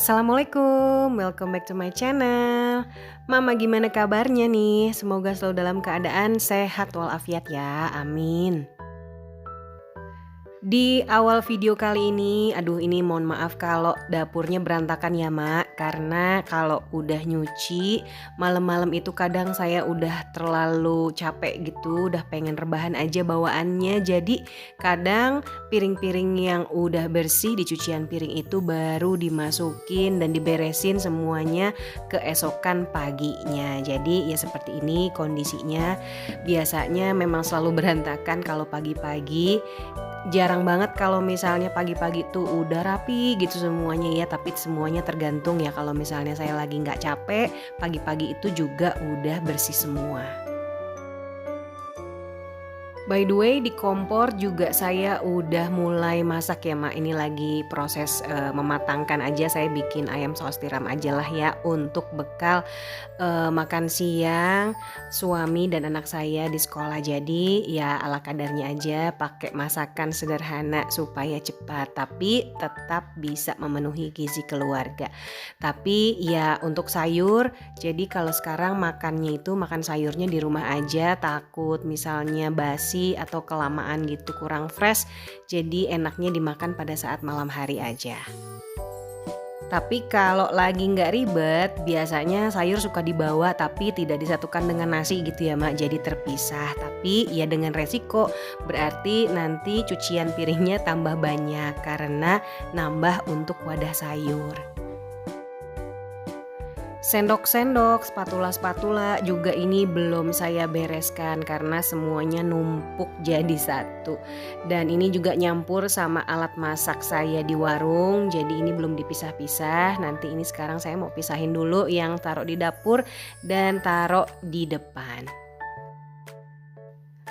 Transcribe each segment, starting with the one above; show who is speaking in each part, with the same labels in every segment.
Speaker 1: Assalamualaikum, welcome back to my channel. Mama gimana kabarnya nih? Semoga selalu dalam keadaan sehat walafiat ya, amin. Di awal video kali ini, ini mohon maaf kalau dapurnya berantakan ya Mak. Karena kalau udah nyuci, malam-malam itu kadang saya udah terlalu capek gitu, udah pengen rebahan aja bawaannya. Jadi kadang piring-piring yang udah bersih di cucian piring itu baru dimasukin dan diberesin semuanya keesokan paginya. Jadi ya seperti ini kondisinya. Biasanya memang selalu berantakan kalau pagi-pagi. Jarang banget kalau misalnya pagi-pagi tuh udah rapi gitu semuanya ya, tapi semuanya tergantung ya. Kalau misalnya saya lagi nggak capek, pagi-pagi itu juga udah bersih semua. By the way, di kompor juga saya udah mulai masak ya Mak. Ini lagi proses mematangkan aja. Saya bikin ayam saus tiram aja lah ya untuk bekal makan siang suami dan anak saya di sekolah. Jadi ya ala kadarnya aja, pakai masakan sederhana supaya cepat tapi tetap bisa memenuhi gizi keluarga. Tapi ya untuk sayur, jadi kalau sekarang makannya itu makan sayurnya di rumah aja, takut misalnya basi atau kelamaan gitu kurang fresh, jadi enaknya dimakan pada saat malam hari aja. Tapi kalau lagi nggak ribet, biasanya sayur suka dibawa tapi tidak disatukan dengan nasi gitu ya Mak, jadi terpisah. Tapi ya dengan resiko, berarti nanti cucian piringnya tambah banyak karena nambah untuk wadah sayur. Sendok-sendok, spatula-spatula juga ini belum saya bereskan karena semuanya numpuk jadi satu. Dan ini juga nyampur sama alat masak saya di warung, jadi ini belum dipisah-pisah. Nanti ini sekarang saya mau pisahin dulu yang taruh di dapur dan taruh di depan.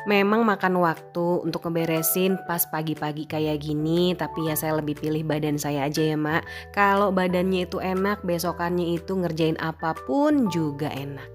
Speaker 1: Memang makan waktu untuk ngeberesin pas pagi-pagi kayak gini, tapi ya saya lebih pilih badan saya aja ya Mak. Kalau badannya itu enak, besokannya itu ngerjain apapun juga enak.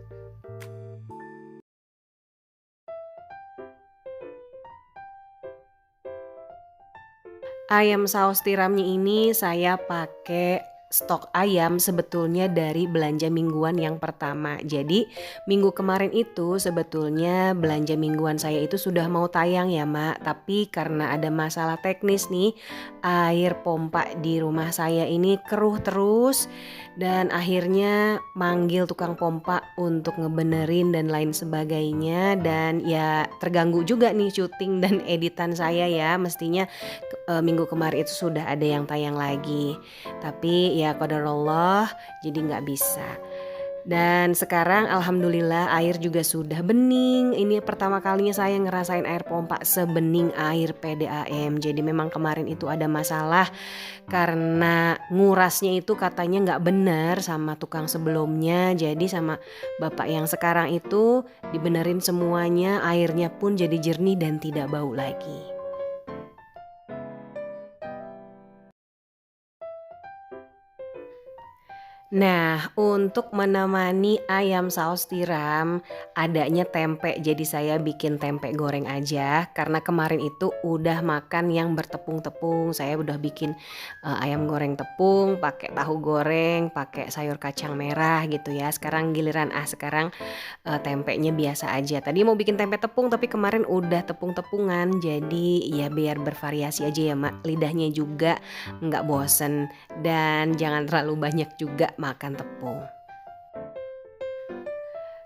Speaker 1: Ayam saus tiramnya ini saya pakai stok ayam sebetulnya dari belanja mingguan yang pertama. Jadi minggu kemarin itu sebetulnya belanja mingguan saya itu sudah mau tayang ya Mak. Tapi karena ada masalah teknis nih, air pompa di rumah saya ini keruh terus. Dan akhirnya manggil tukang pompa untuk ngebenerin dan lain sebagainya. Dan ya terganggu juga nih syuting dan editan saya ya. Mestinya minggu kemarin itu sudah ada yang tayang lagi. Tapi ya qadarullah jadi nggak bisa. Dan sekarang alhamdulillah air juga sudah bening. Ini pertama kalinya saya ngerasain air pompa sebening air PDAM. Jadi memang kemarin itu ada masalah karena ngurasnya itu katanya nggak benar sama tukang sebelumnya. Jadi sama bapak yang sekarang itu dibenerin semuanya, airnya pun jadi jernih dan tidak bau lagi. Nah, untuk menemani ayam saus tiram, adanya tempe. Jadi saya bikin tempe goreng aja karena kemarin itu udah makan yang bertepung-tepung. Saya udah bikin ayam goreng tepung, pakai tahu goreng, pakai sayur kacang merah gitu ya. Sekarang giliran sekarang tempenya biasa aja. Tadi mau bikin tempe tepung tapi kemarin udah tepung-tepungan. Jadi ya biar bervariasi aja ya Mak. Lidahnya juga nggak bosen dan jangan terlalu banyak juga makan tepung.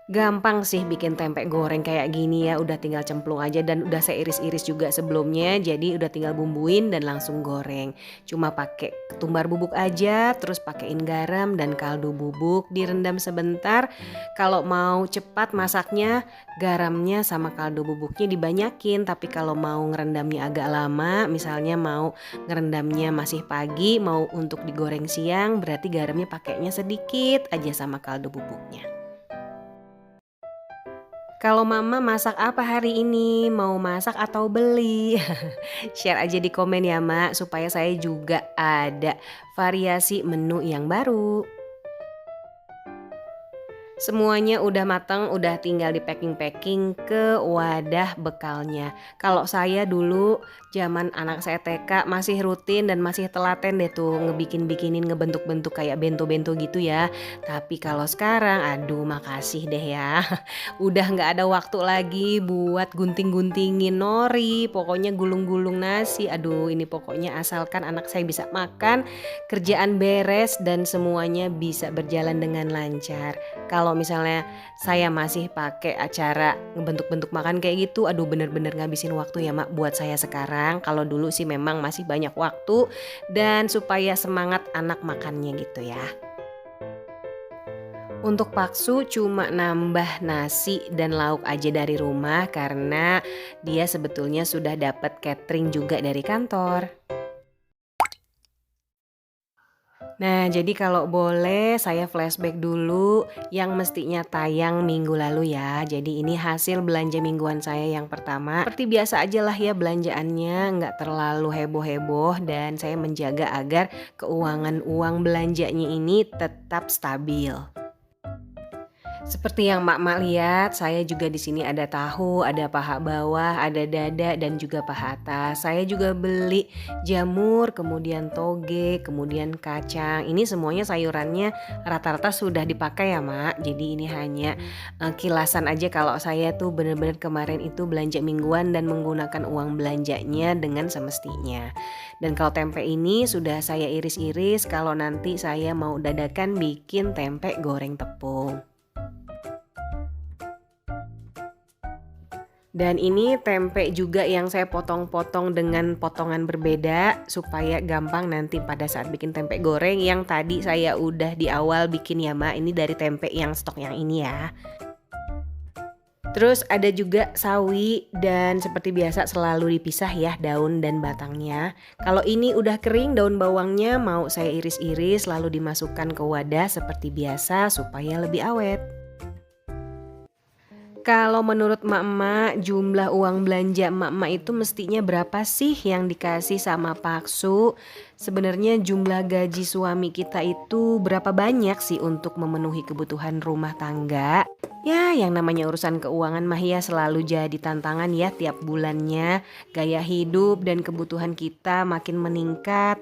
Speaker 1: Gampang sih bikin tempe goreng kayak gini ya, udah tinggal cemplung aja dan udah saya iris-iris juga sebelumnya, jadi udah tinggal bumbuin dan langsung goreng. Cuma pakai ketumbar bubuk aja, terus pakein garam dan kaldu bubuk, direndam sebentar. Kalau mau cepat masaknya, garamnya sama kaldu bubuknya dibanyakin, tapi kalau mau ngerendamnya agak lama, misalnya mau ngerendamnya masih pagi, mau untuk digoreng siang, berarti garamnya pakainya sedikit aja sama kaldu bubuknya. Kalau Mama masak apa hari ini? Mau masak atau beli? Share aja di komen ya Mak, supaya saya juga ada variasi menu yang baru. Semuanya udah matang, udah tinggal di packing-packing ke wadah bekalnya. Kalau saya dulu zaman anak saya TK masih rutin dan masih telaten deh tuh ngebikin-bikinin ngebentuk-bentuk kayak bento-bento gitu ya. Tapi kalau sekarang aduh makasih deh ya. Udah nggak ada waktu lagi buat gunting-guntingin nori, pokoknya gulung-gulung nasi. Aduh ini pokoknya asalkan anak saya bisa makan, kerjaan beres dan semuanya bisa berjalan dengan lancar. Kalau misalnya saya masih pakai acara ngebentuk-bentuk makan kayak gitu, aduh bener-bener ngabisin waktu ya mak buat saya sekarang. Kalau dulu sih memang masih banyak waktu dan supaya semangat anak makannya gitu ya. Untuk Paksu cuma nambah nasi dan lauk aja dari rumah karena dia sebetulnya sudah dapat catering juga dari kantor. Nah, jadi kalau boleh saya flashback dulu yang mestinya tayang minggu lalu ya. Jadi ini hasil belanja mingguan saya yang pertama. Seperti biasa aja lah ya belanjaannya, nggak terlalu heboh-heboh dan saya menjaga agar keuangan uang belanjanya ini tetap stabil. Seperti yang mak-mak lihat, saya juga di sini ada tahu, ada paha bawah, ada dada dan juga paha atas. Saya juga beli jamur, kemudian toge, kemudian kacang. Ini semuanya sayurannya rata-rata sudah dipakai ya mak. Jadi ini hanya kilasan aja kalau saya tuh benar-benar kemarin itu belanja mingguan dan menggunakan uang belanjanya dengan semestinya. Dan kalau tempe ini sudah saya iris-iris kalau nanti saya mau dadakan bikin tempe goreng tepung. Dan ini tempe juga yang saya potong-potong dengan potongan berbeda supaya gampang nanti pada saat bikin tempe goreng yang tadi saya udah di awal bikin ya mak. Ini dari tempe yang stok yang ini ya. Terus ada juga sawi dan seperti biasa selalu dipisah ya daun dan batangnya. Kalau ini udah kering daun bawangnya mau saya iris-iris lalu dimasukkan ke wadah seperti biasa supaya lebih awet. Kalau menurut emak-emak jumlah uang belanja emak-emak itu mestinya berapa sih yang dikasih sama Paksu? Sebenarnya jumlah gaji suami kita itu berapa banyak sih untuk memenuhi kebutuhan rumah tangga? Ya yang namanya urusan keuangan mah ya selalu jadi tantangan ya tiap bulannya. Gaya hidup dan kebutuhan kita makin meningkat.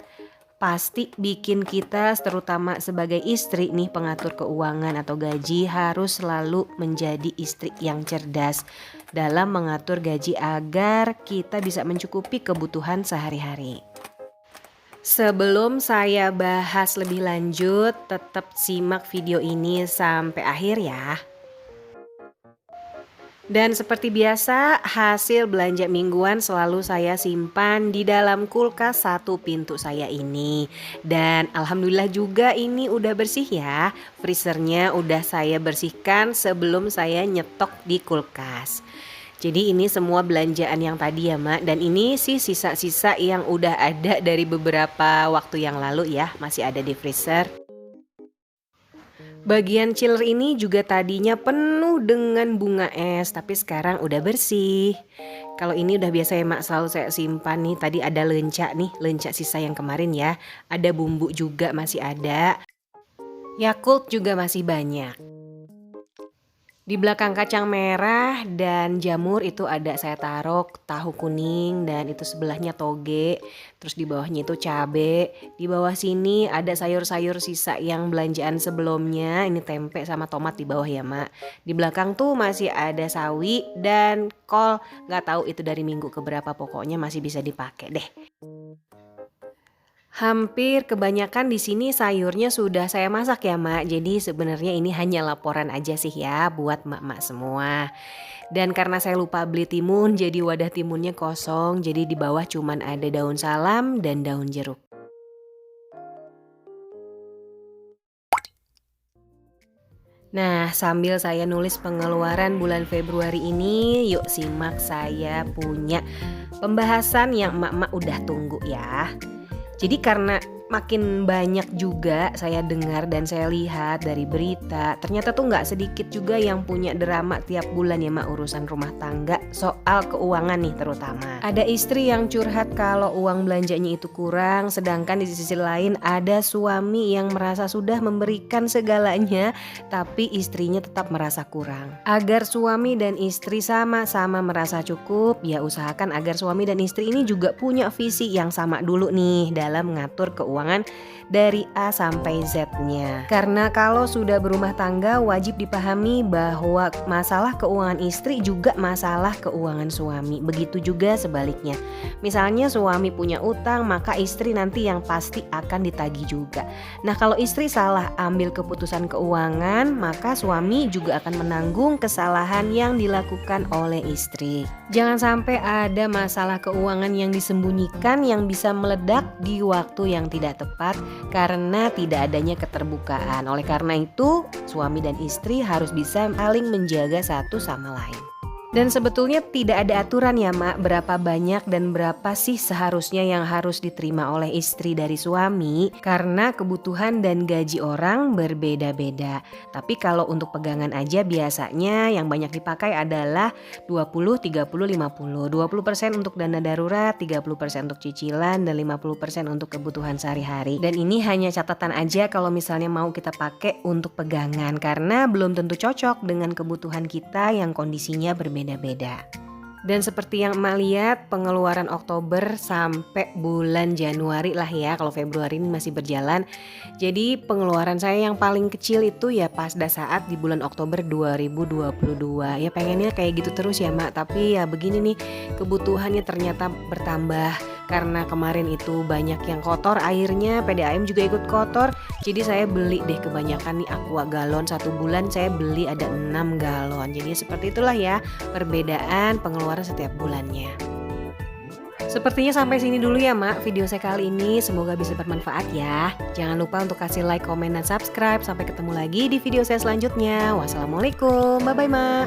Speaker 1: Pasti bikin kita terutama sebagai istri nih pengatur keuangan atau gaji harus selalu menjadi istri yang cerdas dalam mengatur gaji agar kita bisa mencukupi kebutuhan sehari-hari. Sebelum saya bahas lebih lanjut, tetap simak video ini sampai akhir ya. Dan seperti biasa, hasil belanja mingguan selalu saya simpan di dalam kulkas satu pintu saya ini. Dan alhamdulillah juga ini udah bersih ya. Freezernya udah saya bersihkan sebelum saya nyetok di kulkas. Jadi ini semua belanjaan yang tadi ya mak. Dan ini sih sisa-sisa yang udah ada dari beberapa waktu yang lalu ya. Masih ada di freezer. Bagian chiller ini juga tadinya penuh dengan bunga es, tapi sekarang udah bersih. Kalau ini udah biasa ya mak, selalu saya simpan nih. Tadi ada lenca nih, lenca sisa yang kemarin ya. Ada bumbu juga masih ada. Yakult juga masih banyak. Di belakang kacang merah dan jamur itu ada saya taruh tahu kuning dan itu sebelahnya toge. Terus di bawahnya itu cabe. Di bawah sini ada sayur-sayur sisa yang belanjaan sebelumnya. Ini tempe sama tomat di bawah ya mak. Di belakang tuh masih ada sawi dan kol. Gak tahu itu dari minggu keberapa pokoknya masih bisa dipakai deh. Hampir kebanyakan di sini sayurnya sudah saya masak ya mak. Jadi sebenarnya ini hanya laporan aja sih ya buat mak-mak semua. Dan karena saya lupa beli timun jadi wadah timunnya kosong. Jadi di bawah cuman ada daun salam dan daun jeruk. Nah sambil saya nulis pengeluaran bulan Februari ini yuk simak saya punya pembahasan yang emak-emak udah tunggu ya. Jadi karena makin banyak juga saya dengar dan saya lihat dari berita, ternyata tuh nggak sedikit juga yang punya drama tiap bulan ya mak, urusan rumah tangga soal keuangan nih terutama. Ada istri yang curhat kalau uang belanjanya itu kurang, sedangkan di sisi lain ada suami yang merasa sudah memberikan segalanya tapi istrinya tetap merasa kurang. Agar suami dan istri sama-sama merasa cukup, ya usahakan agar suami dan istri ini juga punya visi yang sama dulu nih dalam mengatur keuangan dari A sampai Z-nya. Karena kalau sudah berumah tangga wajib dipahami bahwa masalah keuangan istri juga masalah keuangan suami. Begitu juga sebaliknya. Misalnya suami punya utang, maka istri nanti yang pasti akan ditagih juga. Nah, kalau istri salah ambil keputusan keuangan, maka suami juga akan menanggung kesalahan yang dilakukan oleh istri. Jangan sampai ada masalah keuangan yang disembunyikan yang bisa meledak di waktu yang tidak tepat karena tidak adanya keterbukaan. Oleh karena itu, suami dan istri harus bisa saling menjaga satu sama lain. Dan sebetulnya tidak ada aturan ya mak, berapa banyak dan berapa sih seharusnya yang harus diterima oleh istri dari suami, karena kebutuhan dan gaji orang berbeda-beda. Tapi kalau untuk pegangan aja biasanya yang banyak dipakai adalah 20, 30, 50. 20% untuk dana darurat, 30% untuk cicilan, dan 50% untuk kebutuhan sehari-hari. Dan ini hanya catatan aja kalau misalnya mau kita pakai untuk pegangan, karena belum tentu cocok dengan kebutuhan kita yang kondisinya berbeda-beda. Dan seperti yang emak lihat, pengeluaran Oktober sampai bulan Januari lah ya, kalau Februari ini masih berjalan. Jadi pengeluaran saya yang paling kecil itu ya pas saat di bulan Oktober 2022. Ya pengennya kayak gitu terus ya mak, tapi ya begini nih, kebutuhannya ternyata bertambah. Karena kemarin itu banyak yang kotor airnya, PDAM juga ikut kotor. Jadi saya beli deh kebanyakan nih aqua galon, 1 bulan saya beli ada 6 galon. Jadi seperti itulah ya perbedaan pengeluaran setiap bulannya. Sepertinya sampai sini dulu ya mak video saya kali ini, semoga bisa bermanfaat ya. Jangan lupa untuk kasih like, komen, dan subscribe. Sampai ketemu lagi di video saya selanjutnya. Wassalamualaikum, bye bye mak.